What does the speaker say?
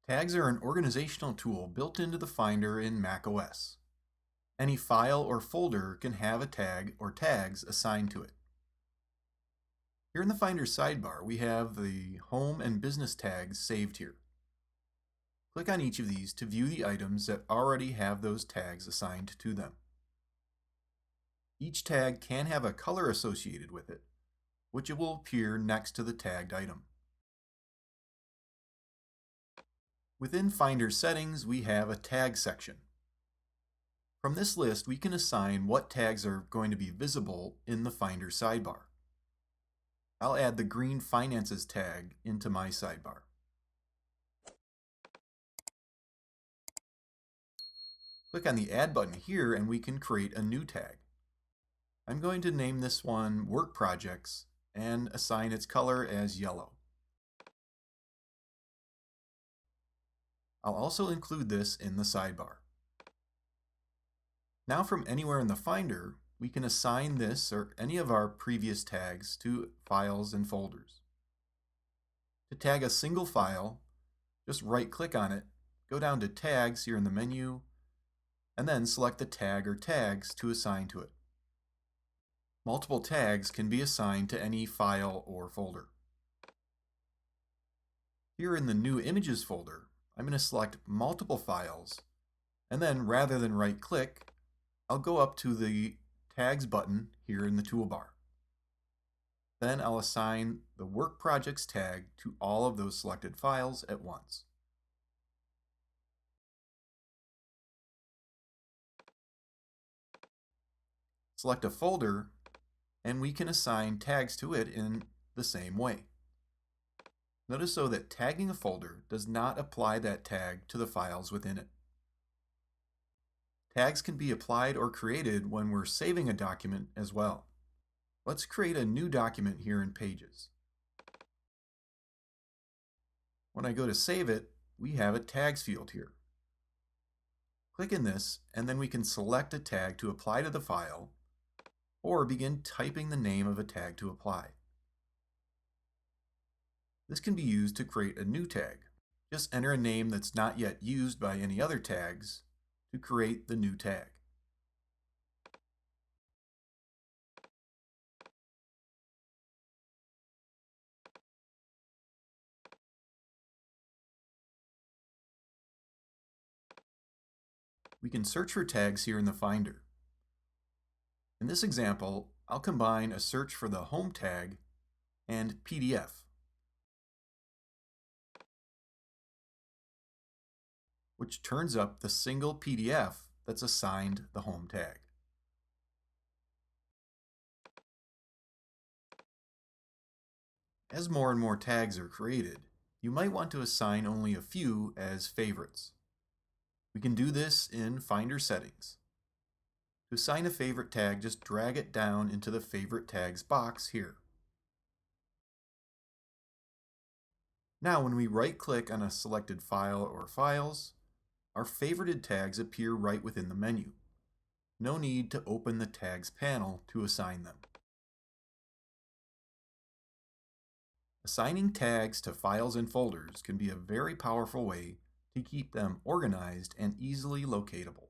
Tags are an organizational tool built into the Finder in macOS. Any file or folder can have a tag or tags assigned to it. Here in the Finder sidebar, we have the Home and Business tags saved here. Click on each of these to view the items that already have those tags assigned to them. Each tag can have a color associated with it, which will appear next to the tagged item. Within Finder settings, we have a tag section. From this list, we can assign what tags are going to be visible in the Finder sidebar. I'll add the green Finances tag into my sidebar. Click on the Add button here and we can create a new tag. I'm going to name this one Work Projects and assign its color as yellow. I'll also include this in the sidebar. Now from anywhere in the Finder, we can assign this or any of our previous tags to files and folders. To tag a single file, just right-click on it, go down to Tags here in the menu, and then select the tag or tags to assign to it. Multiple tags can be assigned to any file or folder. Here in the New Images folder, I'm going to select multiple files, and then rather than right-click, I'll go up to the Tags button here in the toolbar. Then I'll assign the Work Projects tag to all of those selected files at once. Select a folder, and we can assign tags to it in the same way. Notice though that tagging a folder does not apply that tag to the files within it. Tags can be applied or created when we're saving a document as well. Let's create a new document here in Pages. When I go to save it, we have a Tags field here. Click in this, and then we can select a tag to apply to the file, or begin typing the name of a tag to apply. This can be used to create a new tag. Just enter a name that's not yet used by any other tags to create the new tag. We can search for tags here in the Finder. In this example, I'll combine a search for the Home tag and PDF. Which turns up the single PDF that's assigned the Home tag. As more and more tags are created, you might want to assign only a few as favorites. We can do this in Finder settings. To assign a favorite tag, just drag it down into the Favorite Tags box here. Now when we right-click on a selected file or files, our favorited tags appear right within the menu. No need to open the Tags panel to assign them. Assigning tags to files and folders can be a very powerful way to keep them organized and easily locatable.